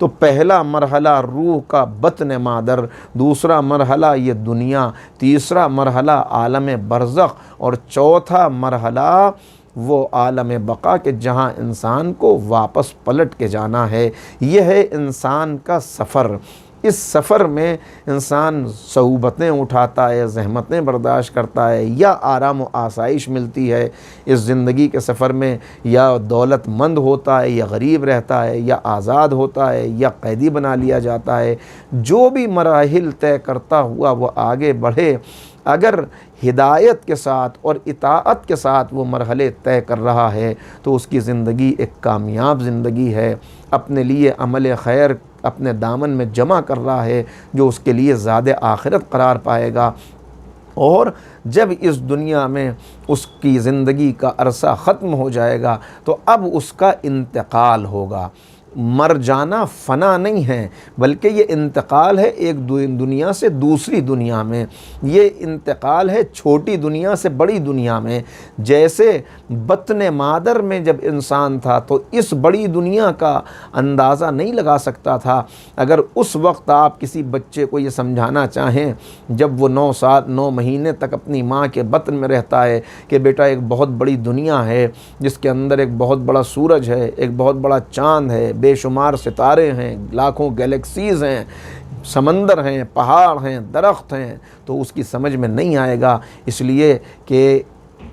تو پہلا مرحلہ روح کا بطن مادر، دوسرا مرحلہ یہ دنیا، تیسرا مرحلہ عالم برزخ، اور چوتھا مرحلہ وہ عالم بقا کہ جہاں انسان کو واپس پلٹ کے جانا ہے۔ یہ ہے انسان کا سفر۔ اس سفر میں انسان صعوبتیں اٹھاتا ہے، زحمتیں برداشت کرتا ہے، یا آرام و آسائش ملتی ہے اس زندگی کے سفر میں، یا دولت مند ہوتا ہے یا غریب رہتا ہے، یا آزاد ہوتا ہے یا قیدی بنا لیا جاتا ہے۔ جو بھی مراحل طے کرتا ہوا وہ آگے بڑھے، اگر ہدایت کے ساتھ اور اطاعت کے ساتھ وہ مرحلے طے کر رہا ہے تو اس کی زندگی ایک کامیاب زندگی ہے۔ اپنے لیے عمل خیر اپنے دامن میں جمع کر رہا ہے جو اس کے لیے زیادہ آخرت قرار پائے گا۔ اور جب اس دنیا میں اس کی زندگی کا عرصہ ختم ہو جائے گا تو اب اس کا انتقال ہوگا۔ مر جانا فنا نہیں ہے، بلکہ یہ انتقال ہے ایک دنیا سے دوسری دنیا میں۔ یہ انتقال ہے چھوٹی دنیا سے بڑی دنیا میں۔ جیسے بطن مادر میں جب انسان تھا تو اس بڑی دنیا کا اندازہ نہیں لگا سکتا تھا۔ اگر اس وقت آپ کسی بچے کو یہ سمجھانا چاہیں جب وہ 9 مہینے تک اپنی ماں کے بطن میں رہتا ہے کہ بیٹا ایک بہت بڑی دنیا ہے جس کے اندر ایک بہت بڑا سورج ہے، ایک بہت بڑا چاند ہے، بے شمار ستارے ہیں، لاکھوں گیلیکسیز ہیں، سمندر ہیں، پہاڑ ہیں، درخت ہیں، تو اس کی سمجھ میں نہیں آئے گا، اس لیے کہ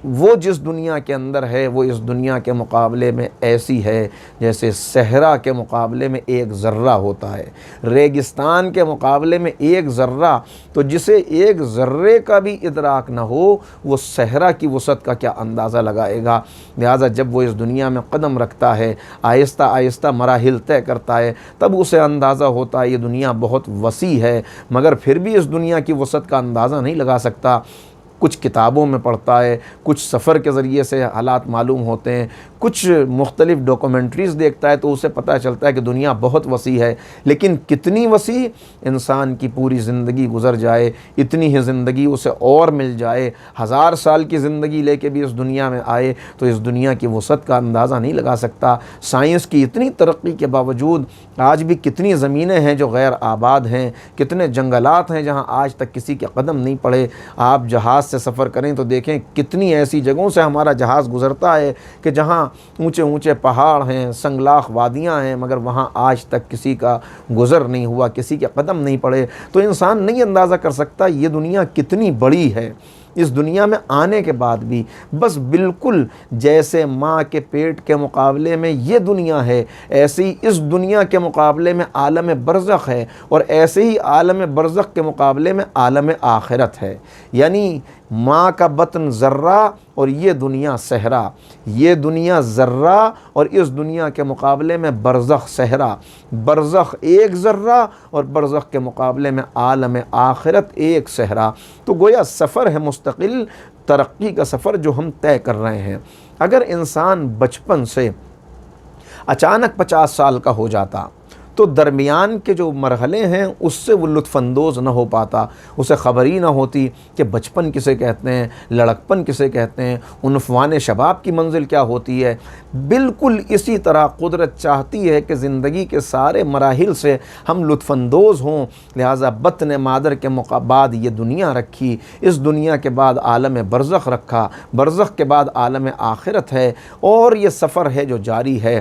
وہ جس دنیا کے اندر ہے وہ اس دنیا کے مقابلے میں ایسی ہے جیسے صحرا کے مقابلے میں ایک ذرہ ہوتا ہے، ریگستان کے مقابلے میں ایک ذرہ، تو جسے ایک ذرے کا بھی ادراک نہ ہو وہ صحرا کی وسعت کا کیا اندازہ لگائے گا۔ لہٰذا جب وہ اس دنیا میں قدم رکھتا ہے، آہستہ آہستہ مراحل طے کرتا ہے، تب اسے اندازہ ہوتا ہے یہ دنیا بہت وسیع ہے، مگر پھر بھی اس دنیا کی وسعت کا اندازہ نہیں لگا سکتا۔ کچھ کتابوں میں پڑھتا ہے، کچھ سفر کے ذریعے سے حالات معلوم ہوتے ہیں، کچھ مختلف ڈاکومنٹریز دیکھتا ہے تو اسے پتہ چلتا ہے کہ دنیا بہت وسیع ہے، لیکن کتنی وسیع؟ انسان کی پوری زندگی گزر جائے، اتنی ہی زندگی اسے اور مل جائے، 1000 سال کی زندگی لے کے بھی اس دنیا میں آئے تو اس دنیا کی وسعت کا اندازہ نہیں لگا سکتا۔ سائنس کی اتنی ترقی کے باوجود آج بھی کتنی زمینیں ہیں جو غیر آباد ہیں، کتنے جنگلات ہیں جہاں آج تک کسی کے قدم نہیں پڑے۔ آپ جہاز سے سفر کریں تو دیکھیں کتنی ایسی جگہوں سے ہمارا جہاز گزرتا ہے کہ جہاں اونچے اونچے پہاڑ ہیں، سنگلاخ وادیاں ہیں، مگر وہاں آج تک کسی کا گزر نہیں ہوا، کسی کے قدم نہیں پڑے۔ تو انسان نہیں اندازہ کر سکتا یہ دنیا کتنی بڑی ہے۔ اس دنیا میں آنے کے بعد بھی بس بالکل جیسے ماں کے پیٹ کے مقابلے میں یہ دنیا ہے، ایسے ہی اس دنیا کے مقابلے میں عالم برزخ ہے، اور ایسے ہی عالم برزخ کے مقابلے میں عالم آخرت ہے۔ یعنی ماں کا بطن ذرہ اور یہ دنیا صحرا، یہ دنیا ذرہ اور اس دنیا کے مقابلے میں برزخ صحرا، برزخ ایک ذرہ اور برزخ کے مقابلے میں عالم آخرت ایک صحرا۔ تو گویا سفر ہے مستقل ترقی کا سفر جو ہم طے کر رہے ہیں۔ اگر انسان بچپن سے اچانک 50 سال کا ہو جاتا تو درمیان کے جو مرحلے ہیں اس سے وہ لطف اندوز نہ ہو پاتا، اسے خبر ہی نہ ہوتی کہ بچپن کسے کہتے ہیں، لڑکپن کسے کہتے ہیں، عنفوان شباب کی منزل کیا ہوتی ہے۔ بالکل اسی طرح قدرت چاہتی ہے کہ زندگی کے سارے مراحل سے ہم لطف اندوز ہوں، لہٰذا بطن مادر کے بعد یہ دنیا رکھی، اس دنیا کے بعد عالم برزخ رکھا، برزخ کے بعد عالم آخرت ہے، اور یہ سفر ہے جو جاری ہے۔